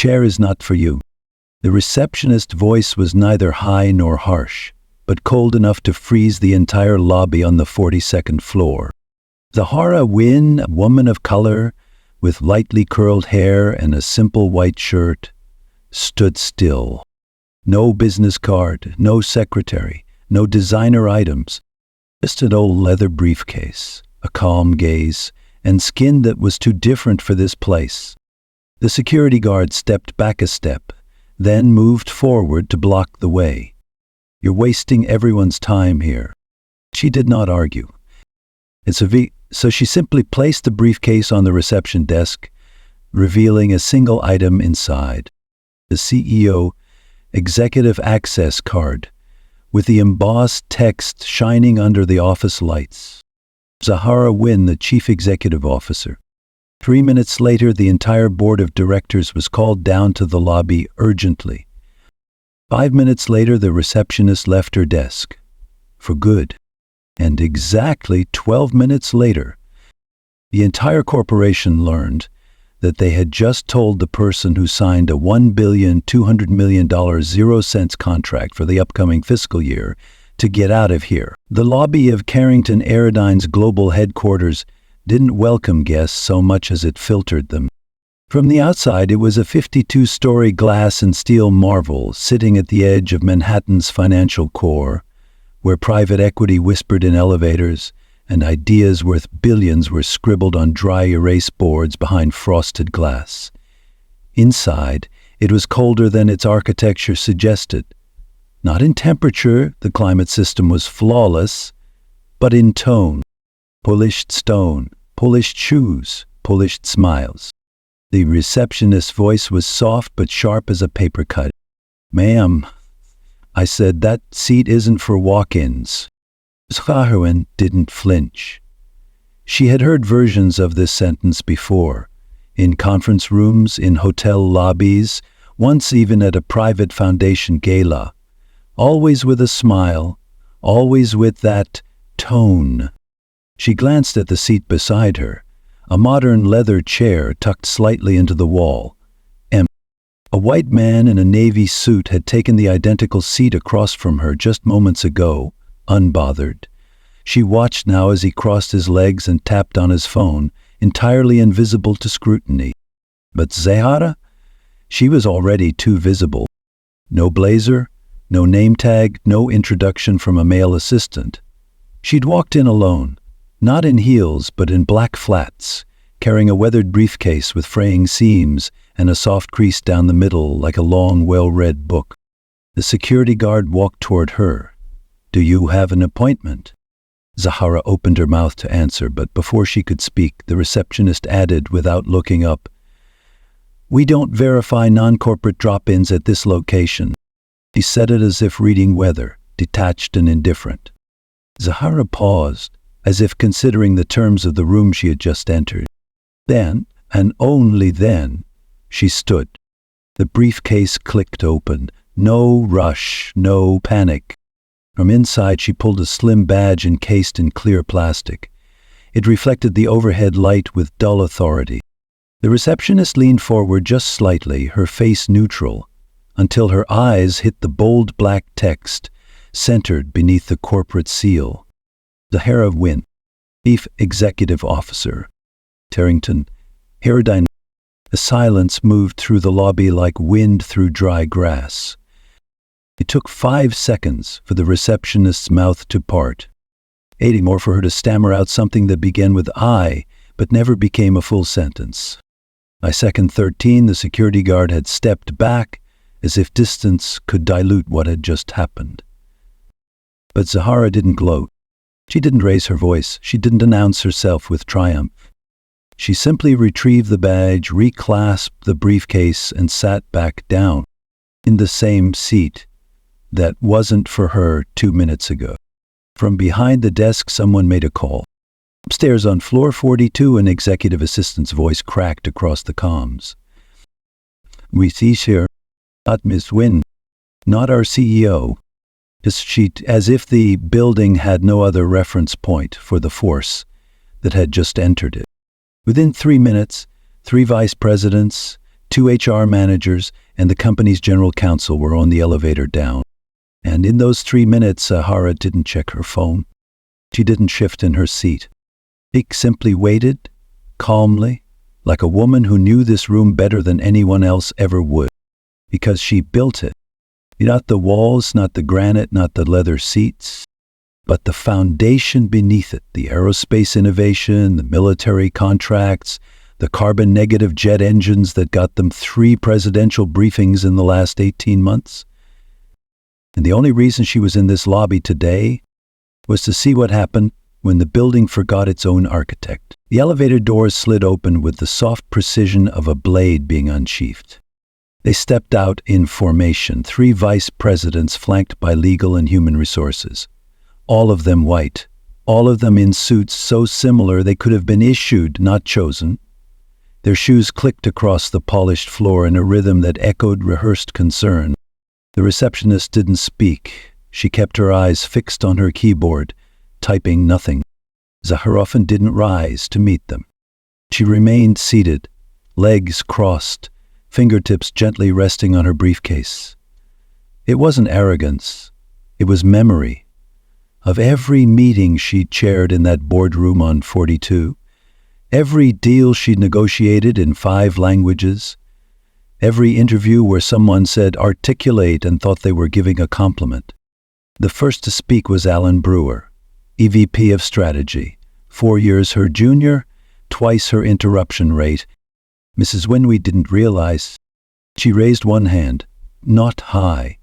chair is not for you." The receptionist's voice was neither high nor harsh, but cold enough to freeze the entire lobby on the 42nd floor. Zahara Wynn, a woman of color, with lightly curled hair and a simple white shirt, stood still. No business card, no secretary, no designer items, just an old leather briefcase, a calm gaze, and skin that was too different for this place. The security guard stepped back a step, then moved forward to block the way. "You're wasting everyone's time here." She did not argue. So she simply placed the briefcase on the reception desk, revealing a single item inside. The CEO executive access card, with the embossed text shining under the office lights. Zahara Wynn, the chief executive officer. 3 minutes later, the entire board of directors was called down to the lobby urgently. 5 minutes later, the receptionist left her desk. For good. And exactly 12 minutes later, the entire corporation learned that they had just told the person who signed a $1,200,000,000 0-cents contract for the upcoming fiscal year to get out of here. The lobby of Carrington Aerodyne's global headquarters didn't welcome guests so much as it filtered them. From the outside, it was a 52-story glass and steel marvel sitting at the edge of Manhattan's financial core, where private equity whispered in elevators and ideas worth billions were scribbled on dry erase boards behind frosted glass. Inside, it was colder than its architecture suggested. Not in temperature, the climate system was flawless, but in tone. Polished stone, polished shoes, polished smiles. The receptionist's voice was soft but sharp as a paper cut. "Ma'am," I said, "that seat isn't for walk-ins." Zahara Wynn didn't flinch. She had heard versions of this sentence before, in conference rooms, in hotel lobbies, once even at a private foundation gala. Always with a smile, always with that tone. She glanced at the seat beside her, a modern leather chair tucked slightly into the wall. A white man in a navy suit had taken the identical seat across from her just moments ago, unbothered. She watched now as he crossed his legs and tapped on his phone, entirely invisible to scrutiny. But Zahara? She was already too visible. No blazer, no name tag, no introduction from a male assistant. She'd walked in alone, not in heels but in black flats, carrying a weathered briefcase with fraying seams and a soft crease down the middle like a long, well-read book. The security guard walked toward her. "Do you have an appointment?" Zahara opened her mouth to answer, but before she could speak, the receptionist added without looking up, "We don't verify non-corporate drop-ins at this location." She said it as if reading weather, detached and indifferent. Zahara paused, as if considering the terms of the room she had just entered. Then, and only then, she stood. The briefcase clicked open. No rush, no panic. From inside, she pulled a slim badge encased in clear plastic. It reflected the overhead light with dull authority. The receptionist leaned forward just slightly, her face neutral, until her eyes hit the bold black text centered beneath the corporate seal. Zahara Wynn, Chief Executive Officer, Carrington Aerodyne. A silence moved through the lobby like wind through dry grass. It took 5 seconds for the receptionist's mouth to part. 80 more for her to stammer out something that began with "I," but never became a full sentence. By second 13, the security guard had stepped back, as if distance could dilute what had just happened. But Zahara didn't gloat. She didn't raise her voice. She didn't announce herself with triumph. She simply retrieved the badge, reclasped the briefcase, and sat back down in the same seat that wasn't for her 2 minutes ago. From behind the desk, someone made a call. Upstairs on floor 42, an executive assistant's voice cracked across the comms. "We see here, not Miss Wynn, not our CEO." As if the building had no other reference point for the force that had just entered it. Within 3 minutes, 3 vice presidents, Two HR managers and the company's general counsel were on the elevator down. And in those 3 minutes, Zahara didn't check her phone. She didn't shift in her seat. She simply waited, calmly, like a woman who knew this room better than anyone else ever would. Because she built it. Not the walls, not the granite, not the leather seats, but the foundation beneath it, the aerospace innovation, the military contracts, the carbon-negative jet engines that got them 3 presidential briefings in the last 18 months. And the only reason she was in this lobby today was to see what happened when the building forgot its own architect. The elevator doors slid open with the soft precision of a blade being unsheathed. They stepped out in formation, 3 vice presidents flanked by legal and human resources. All of them white, all of them in suits so similar they could have been issued, not chosen. Their shoes clicked across the polished floor in a rhythm that echoed rehearsed concern. The receptionist didn't speak. She kept her eyes fixed on her keyboard, typing nothing. Zahara often didn't rise to meet them. She remained seated, legs crossed, fingertips gently resting on her briefcase. It wasn't arrogance. It was memory. Of every meeting she'd chaired in that boardroom on 42, every deal she'd negotiated in 5 languages, every interview where someone said articulate and thought they were giving a compliment. The first to speak was Alan Brewer, EVP of Strategy, 4 years her junior, twice her interruption rate. Mrs. Wynn didn't realize. She raised one hand, not high,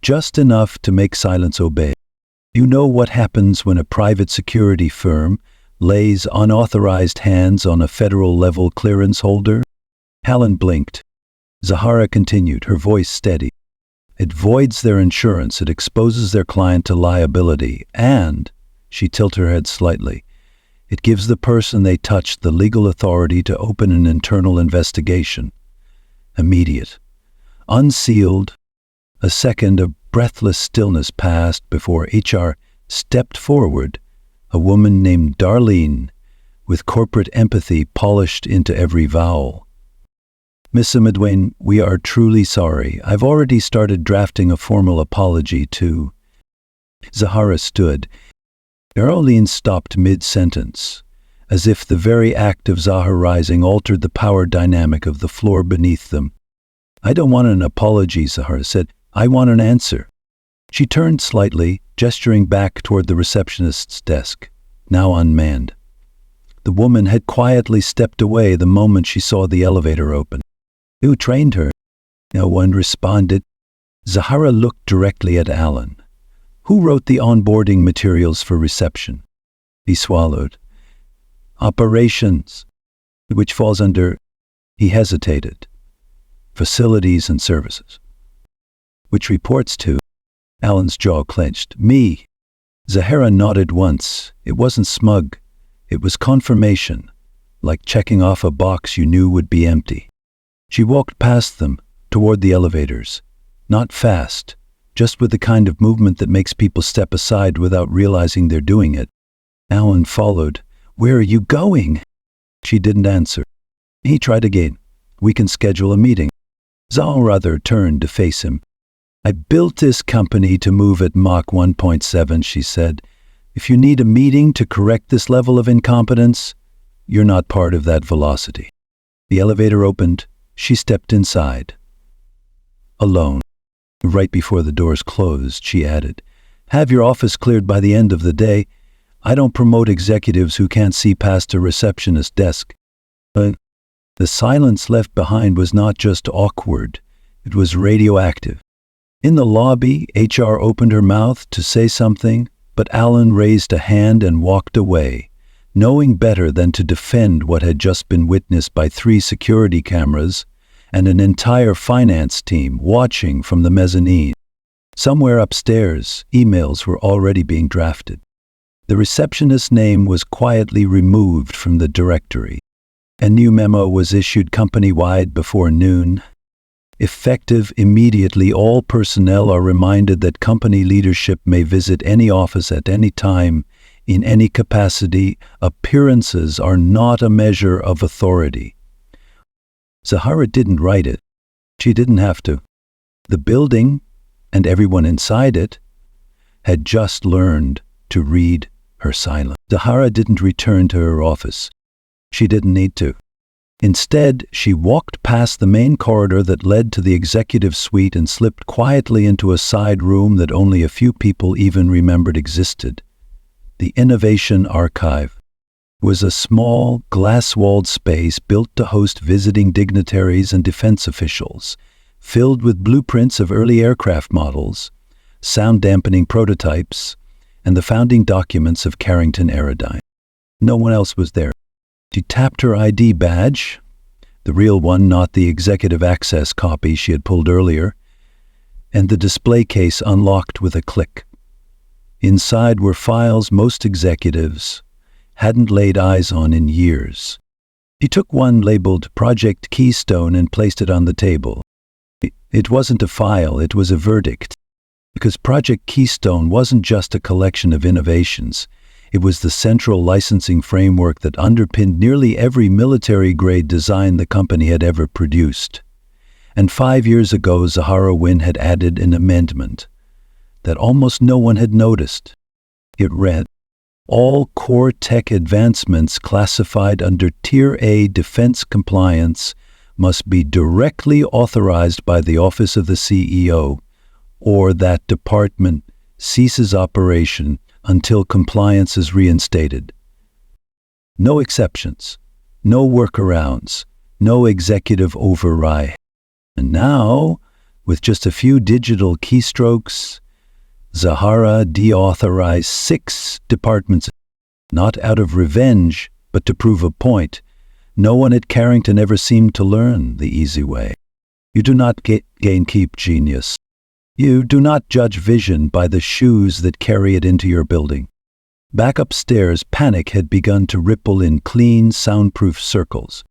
just enough to make silence obey. You know what happens when a private security firm lays unauthorized hands on a federal-level clearance holder? Alan blinked. Zahara continued, her voice steady. It voids their insurance, it exposes their client to liability, and, she tilted her head slightly, it gives the person they touched the legal authority to open an internal investigation. Immediate. Unsealed. A second of breathless stillness passed before HR stepped forward, a woman named Darlene, with corporate empathy polished into every vowel. Miss Midwayne, we are truly sorry. I've already started drafting a formal apology to... Zahara stood. Darlene stopped mid-sentence, as if the very act of Zahara rising altered the power dynamic of the floor beneath them. I don't want an apology, Zahara said. I want an answer. She turned slightly, gesturing back toward the receptionist's desk, now unmanned. The woman had quietly stepped away the moment she saw the elevator open. Who trained her? No one responded. Zahara looked directly at Alan. Who wrote the onboarding materials for reception? He swallowed. Operations, which falls under... He hesitated. Facilities and services. Which reports to... Alan's jaw clenched. Me. Zahara nodded once. It wasn't smug. It was confirmation, like checking off a box you knew would be empty. She walked past them, toward the elevators. Not fast, just with the kind of movement that makes people step aside without realizing they're doing it. Alan followed. Where are you going? She didn't answer. He tried again. We can schedule a meeting. Zahara turned to face him. I built this company to move at Mach 1.7, she said. If you need a meeting to correct this level of incompetence, you're not part of that velocity. The elevator opened. She stepped inside. Alone. Right before the doors closed, she added, have your office cleared by the end of the day. I don't promote executives who can't see past a receptionist desk. But the silence left behind was not just awkward, it was radioactive. In the lobby, HR opened her mouth to say something, but Alan raised a hand and walked away, knowing better than to defend what had just been witnessed by 3 security cameras and an entire finance team watching from the mezzanine. Somewhere upstairs, emails were already being drafted. The receptionist's name was quietly removed from the directory. A new memo was issued company-wide before noon. Effective immediately, all personnel are reminded that company leadership may visit any office at any time, in any capacity. Appearances are not a measure of authority. Zahara didn't write it. She didn't have to. The building, and everyone inside it, had just learned to read her silence. Zahara didn't return to her office. She didn't need to. Instead, she walked past the main corridor that led to the executive suite and slipped quietly into a side room that only a few people even remembered existed. The Innovation Archive was a small, glass-walled space built to host visiting dignitaries and defense officials, filled with blueprints of early aircraft models, sound-dampening prototypes, and the founding documents of Carrington Aerodyne. No one else was there. She tapped her ID badge, the real one, not the executive access copy she had pulled earlier, and the display case unlocked with a click. Inside were files most executives hadn't laid eyes on in years. She took one labeled Project Keystone and placed it on the table. It wasn't a file, it was a verdict. Because Project Keystone wasn't just a collection of innovations. It was the central licensing framework that underpinned nearly every military-grade design the company had ever produced. And 5 years ago, Zahara Wynn had added an amendment that almost no one had noticed. It read, "All core tech advancements classified under Tier A defense compliance must be directly authorized by the Office of the CEO, or that department ceases operation until compliance is reinstated. No exceptions, no workarounds, no executive override." And now, with just a few digital keystrokes, Zahara deauthorized 6 departments, not out of revenge, but to prove a point. No one at Carrington ever seemed to learn the easy way. You do not gatekeep genius. You do not judge vision by the shoes that carry it into your building. Back upstairs, panic had begun to ripple in clean, soundproof circles.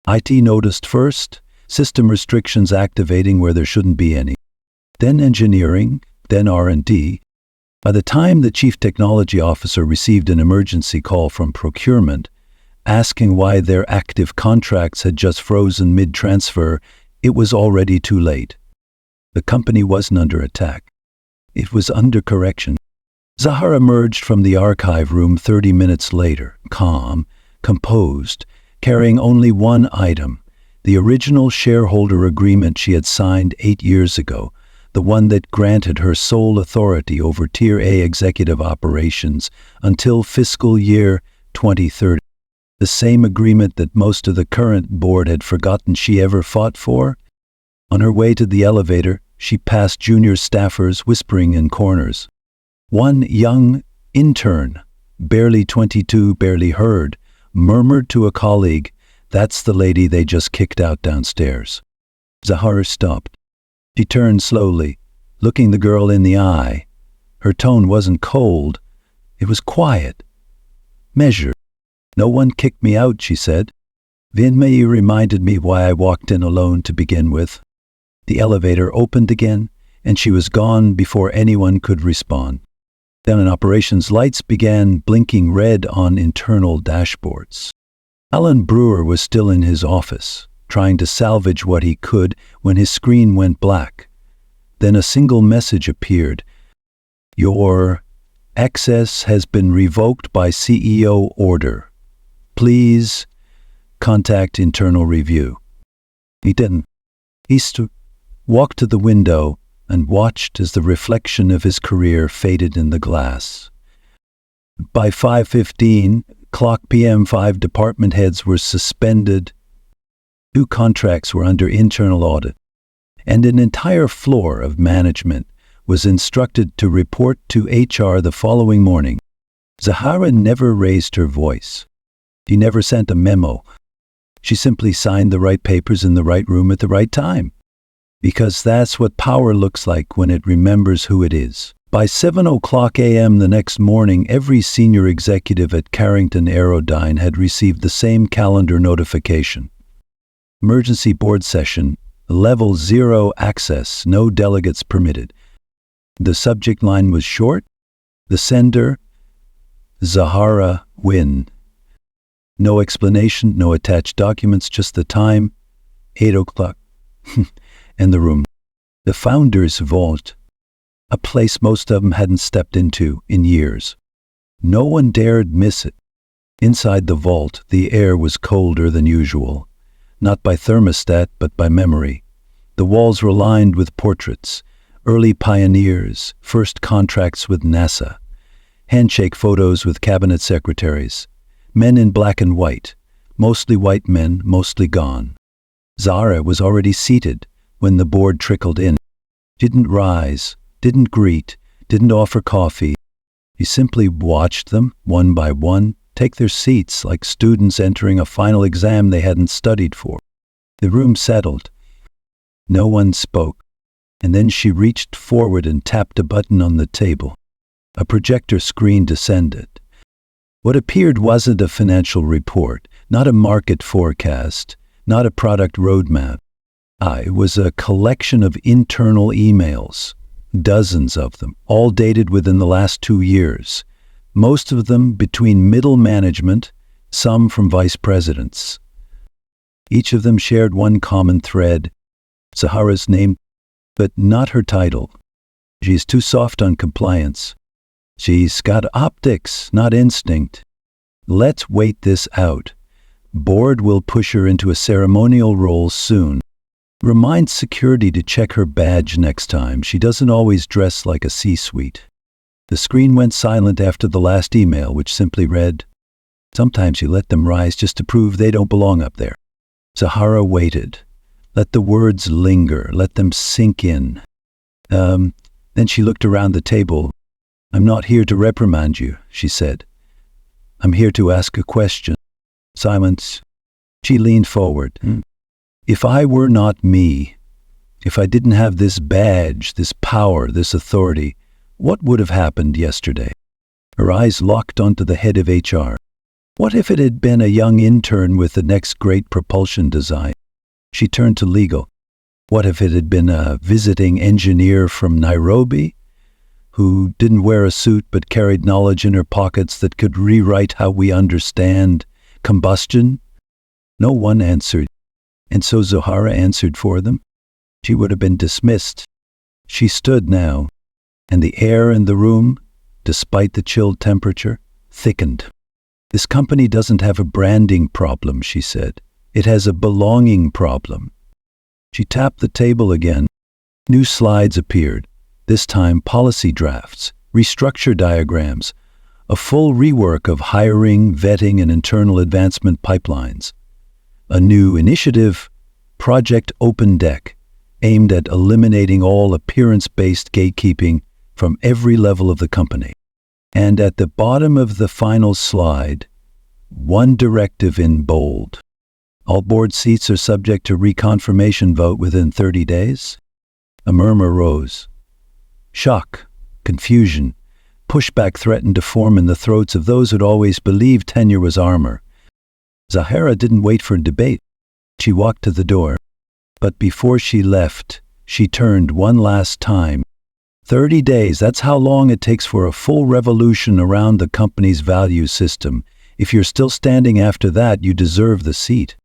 IT noticed first, system restrictions activating where there shouldn't be any. Then engineering, then R&D. By the time the chief technology officer received an emergency call from procurement, asking why their active contracts had just frozen mid-transfer, it was already too late. The company wasn't under attack. It was under correction. Zahara emerged from the archive room 30 minutes later, calm, composed, carrying only one item, the original shareholder agreement she had signed 8 years ago, the one that granted her sole authority over Tier A executive operations until fiscal year 2030. The same agreement that most of the current board had forgotten she ever fought for. On her way to the elevator, she passed junior staffers whispering in corners. One young intern, barely 22, barely heard, murmured to a colleague, "That's the lady they just kicked out downstairs." Zahara stopped. She turned slowly, looking the girl in the eye. Her tone wasn't cold. It was quiet, measured. "No one kicked me out," she said. "Vinmei reminded me why I walked in alone to begin with." The elevator opened again, and she was gone before anyone could respond. Then an operations lights began blinking red on internal dashboards. Alan Brewer was still in his office, trying to salvage what he could when his screen went black. Then a single message appeared. "Your access has been revoked by CEO order. Please contact internal review." He didn't. He walked to the window and watched as the reflection of his career faded in the glass. By 5:15 p.m., 5 department heads were suspended, 2 contracts were under internal audit, and an entire floor of management was instructed to report to HR the following morning. Zahara never raised her voice. She never sent a memo. She simply signed the right papers in the right room at the right time. Because that's what power looks like when it remembers who it is. By 7:00 a.m. the next morning, every senior executive at Carrington Aerodyne had received the same calendar notification. Emergency board session, level 0 access, no delegates permitted. The subject line was short. The sender, Zahara Wynn. No explanation, no attached documents, just the time, 8 o'clock. And the room. The founder's vault. A place most of them hadn't stepped into in years. No one dared miss it. Inside the vault, the air was colder than usual. Not by thermostat, but by memory. The walls were lined with portraits. Early pioneers, first contracts with NASA. Handshake photos with cabinet secretaries. Men in black and white. Mostly white men, mostly gone. Zahara was already seated when the board trickled in. Didn't rise, didn't greet, didn't offer coffee. He simply watched them, one by one, take their seats like students entering a final exam they hadn't studied for. The room settled. No one spoke, and then she reached forward and tapped a button on the table. A projector screen descended. What appeared wasn't a financial report, not a market forecast, not a product roadmap. It was a collection of internal emails, dozens of them, all dated within the last 2 years, most of them between middle management, some from vice presidents. Each of them shared one common thread, Zahara's name, but not her title. She's too soft on compliance. She's got optics, not instinct. Let's wait this out. Board will push her into a ceremonial role soon. Remind security to check her badge next time. She doesn't always dress like a C-suite. The screen went silent after the last email, which simply read, "Sometimes you let them rise just to prove they don't belong up there." Zahara waited. Let the words linger. Let them sink in. Then she looked around the table. "I'm not here to reprimand you," she said. "I'm here to ask a question." Silence. She leaned forward. "If I were not me, if I didn't have this badge, this power, this authority, what would have happened yesterday?" Her eyes locked onto the head of HR. What if it had been a young intern with the next great propulsion design? She turned to legal. What if it had been a visiting engineer from Nairobi who didn't wear a suit but carried knowledge in her pockets that could rewrite how we understand combustion? No one answered. And so Zahara answered for them. She would have been dismissed. She stood now, and the air in the room, despite the chilled temperature, thickened. "This company doesn't have a branding problem," she said. "It has a belonging problem." She tapped the table again. New slides appeared, this time policy drafts, restructure diagrams, a full rework of hiring, vetting, and internal advancement pipelines. A new initiative, Project Open Deck, aimed at eliminating all appearance-based gatekeeping from every level of the company. And at the bottom of the final slide, one directive in bold. All board seats are subject to reconfirmation vote within 30 days. A murmur rose. Shock, confusion, pushback threatened to form in the throats of those who'd always believed tenure was armor. Zahara didn't wait for debate. She walked to the door. But before she left, she turned one last time. 30 days, that's how long it takes for a full revolution around the company's value system. If you're still standing after that, you deserve the seat.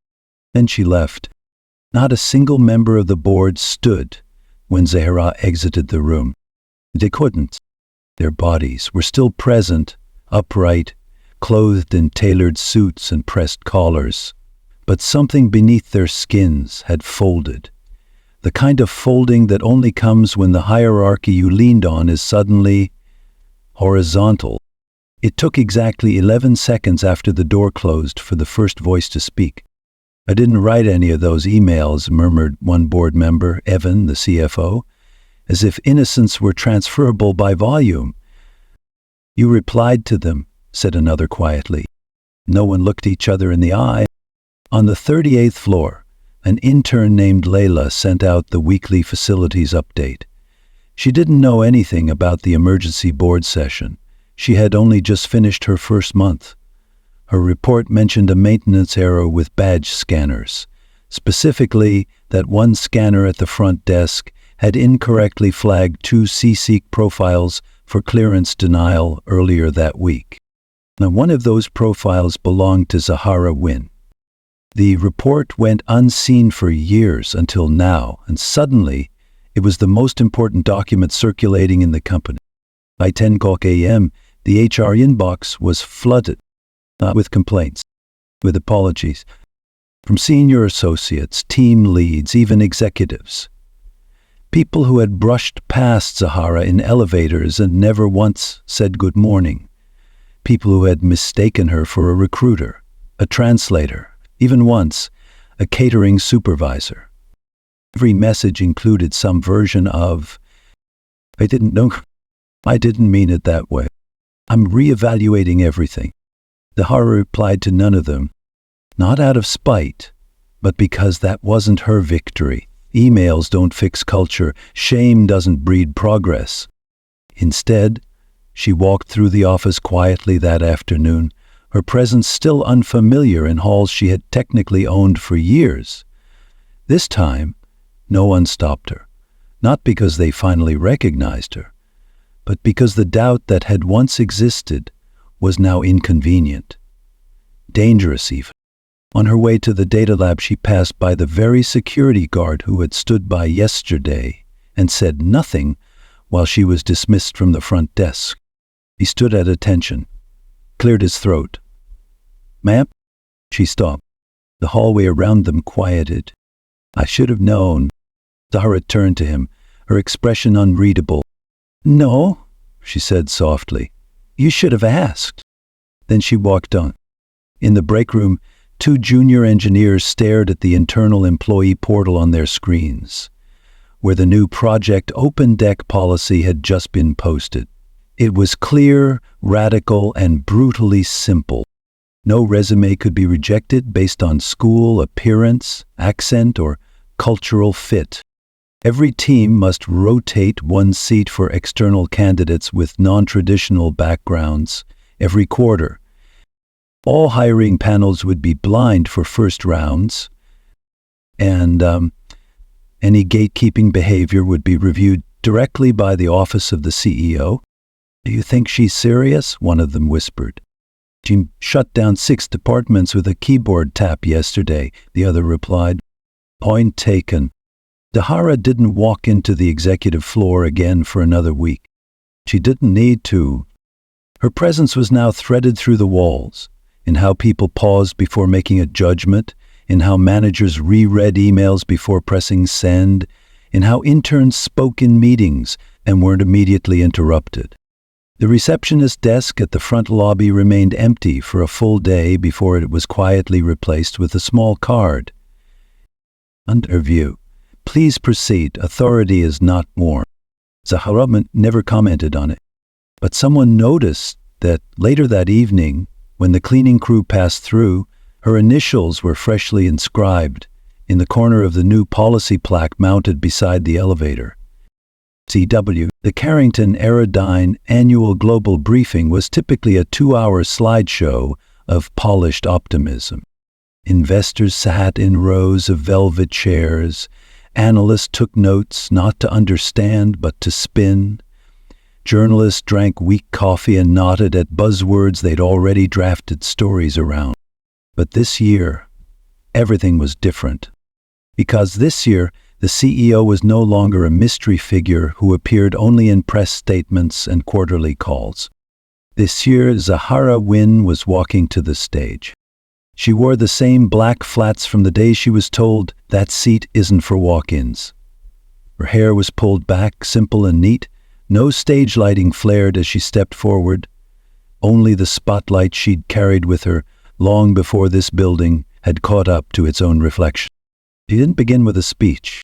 Then she left. Not a single member of the board stood when Zahara exited the room. They couldn't. Their bodies were still present, upright, clothed in tailored suits and pressed collars. But something beneath their skins had folded. The kind of folding that only comes when the hierarchy you leaned on is suddenly horizontal. It took exactly 11 seconds after the door closed for the first voice to speak. "I didn't write any of those emails," murmured one board member, Evan, the CFO, as if innocence were transferable by volume. "You replied to them," said another quietly. No one looked each other in the eye. On the 38th floor, an intern named Layla sent out the weekly facilities update. She didn't know anything about the emergency board session. She had only just finished her first month. Her report mentioned a maintenance error with badge scanners. Specifically, that one scanner at the front desk had incorrectly flagged 2 CSEEK profiles for clearance denial earlier that week. Now, one of those profiles belonged to Zahara Wynn. The report went unseen for years until now, and suddenly it was the most important document circulating in the company. By 10 o'clock a.m., the HR inbox was flooded, not with complaints, with apologies, from senior associates, team leads, even executives. People who had brushed past Zahara in elevators and never once said good morning. People who had mistaken her for a recruiter, a translator, even once, a catering supervisor. Every message included some version of, I didn't mean it that way. I'm reevaluating everything. Zahara replied to none of them, not out of spite, but because that wasn't her victory. Emails don't fix culture. Shame doesn't breed progress. Instead, she walked through the office quietly that afternoon, her presence still unfamiliar in halls she had technically owned for years. This time, no one stopped her, not because they finally recognized her, but because the doubt that had once existed was now inconvenient, dangerous even. On her way to the data lab, she passed by the very security guard who had stood by yesterday and said nothing while she was dismissed from the front desk. He stood at attention, cleared his throat. "Ma'am?" She stopped. The hallway around them quieted. "I should have known." Zahara turned to him, her expression unreadable. "No," she said softly. "You should have asked." Then she walked on. In the break room, 2 junior engineers stared at the internal employee portal on their screens, where the new Project Open Deck policy had just been posted. It was clear, radical, and brutally simple. No resume could be rejected based on school, appearance, accent, or cultural fit. Every team must rotate 1 seat for external candidates with non-traditional backgrounds every quarter. All hiring panels would be blind for first rounds, and any gatekeeping behavior would be reviewed directly by the office of the CEO. "Do you think she's serious?" one of them whispered. "She shut down 6 departments with a keyboard tap yesterday," the other replied. Point taken. Zahara didn't walk into the executive floor again for another week. She didn't need to. Her presence was now threaded through the walls, in how people paused before making a judgment, in how managers reread emails before pressing send, in how interns spoke in meetings and weren't immediately interrupted. The receptionist desk at the front lobby remained empty for a full day before it was quietly replaced with a small card. Under view. Please proceed. Authority is not more. Zahara never commented on it, but someone noticed that later that evening, when the cleaning crew passed through, her initials were freshly inscribed in the corner of the new policy plaque mounted beside the elevator. CW, the Carrington Aerodyne Annual Global Briefing was typically a 2-hour slideshow of polished optimism. Investors sat in rows of velvet chairs. Analysts took notes not to understand but to spin. Journalists drank weak coffee and nodded at buzzwords they'd already drafted stories around. But this year, everything was different. Because this year, the CEO was no longer a mystery figure who appeared only in press statements and quarterly calls. This year, Zahara Wynn was walking to the stage. She wore the same black flats from the day she was told that seat isn't for walk-ins. Her hair was pulled back, simple and neat. No stage lighting flared as she stepped forward. Only the spotlight she'd carried with her long before this building had caught up to its own reflection. She didn't begin with a speech.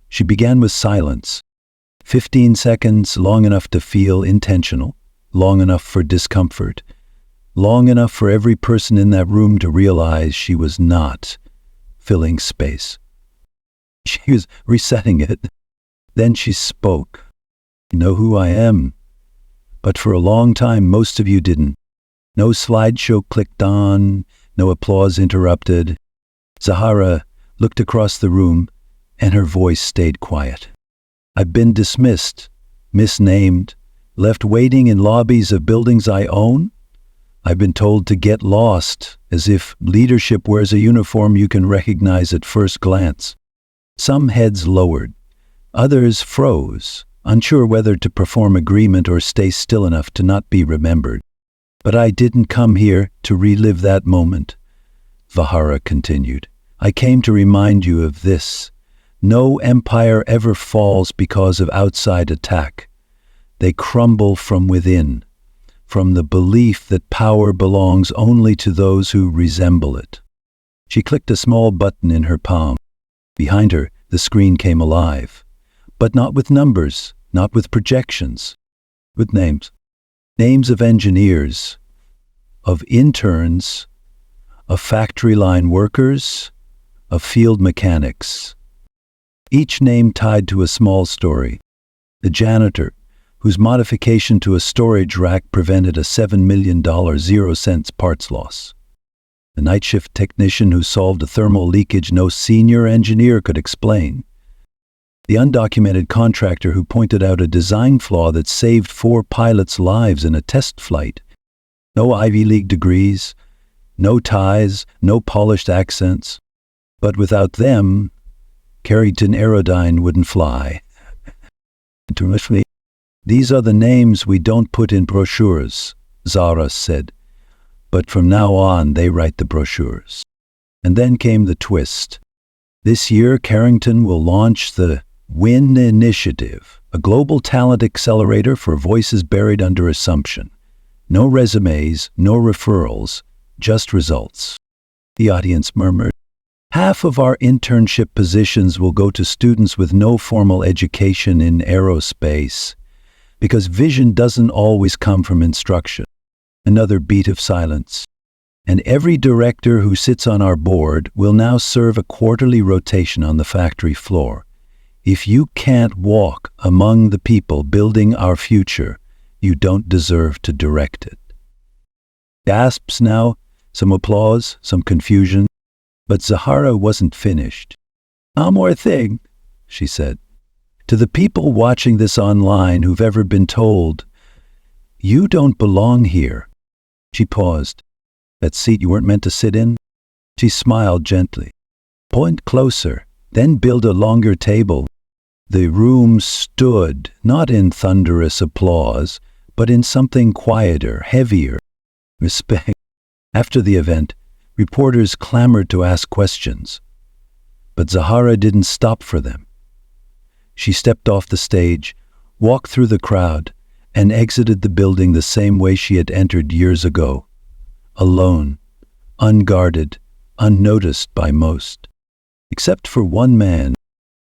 She began with silence. 15 seconds, long enough to feel intentional, long enough for discomfort, long enough for every person in that room to realize she was not filling space. She was resetting it. Then she spoke. "You know who I am. But for a long time, most of you didn't. No slideshow clicked on, no applause interrupted." Zahara looked across the room, and her voice stayed quiet. "I've been dismissed, misnamed, left waiting in lobbies of buildings I own. I've been told to get lost, as if leadership wears a uniform you can recognize at first glance. Some heads lowered. Others froze, unsure whether to perform agreement or stay still enough to not be remembered. But I didn't come here to relive that moment, Zahara continued. I came to remind you of this. No empire ever falls because of outside attack. They crumble from within, from the belief that power belongs only to those who resemble it. She clicked a small button in her palm. Behind her, the screen came alive. But not with numbers, not with projections, with names. Names of engineers, of interns, of factory line workers, of field mechanics. Each name tied to a small story. The janitor, whose modification to a storage rack prevented a $7 million 0-cents parts loss. The night shift technician who solved a thermal leakage no senior engineer could explain. The undocumented contractor who pointed out a design flaw that saved 4 pilots' lives in a test flight. No Ivy League degrees, no ties, no polished accents. But without them, Carrington Aerodyne wouldn't fly. These are the names we don't put in brochures, Zahara said. But from now on, they write the brochures. And then came the twist. This year, Carrington will launch the Wynn Initiative, a global talent accelerator for voices buried under assumption. No resumes, no referrals, just results. The audience murmured. Half of our internship positions will go to students with no formal education in aerospace, because vision doesn't always come from instruction. Another beat of silence. And every director who sits on our board will now serve a quarterly rotation on the factory floor. If you can't walk among the people building our future, you don't deserve to direct it. Gasps now, some applause, some confusion. But Zahara wasn't finished. One more thing, she said. To the people watching this online who've ever been told, you don't belong here. She paused. That seat you weren't meant to sit in? She smiled gently. Point closer, then build a longer table. The room stood, not in thunderous applause, but in something quieter, heavier. Respect. After the event, reporters clamored to ask questions. But Zahara didn't stop for them. She stepped off the stage, walked through the crowd, and exited the building the same way she had entered years ago. Alone, unguarded, unnoticed by most. Except for one man,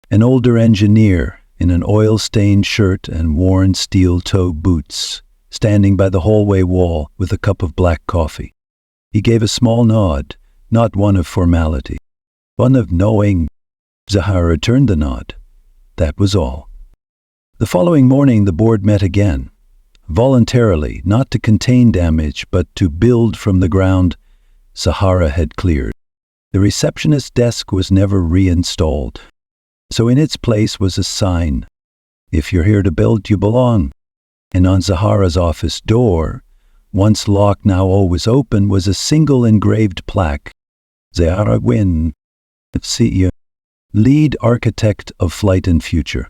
an older engineer in an oil-stained shirt and worn steel-toe boots, standing by the hallway wall with a cup of black coffee. He gave a small nod, not one of formality, one of knowing. Zahara returned the nod. That was all. The following morning the board met again, voluntarily, not to contain damage, but to build from the ground Zahara had cleared. The receptionist's desk was never reinstalled, so in its place was a sign, "If you're here to build, you belong." And on Zahara's office door, once locked, now always open, was a single engraved plaque. Zahara Wynn, CEO, lead architect of flight and future.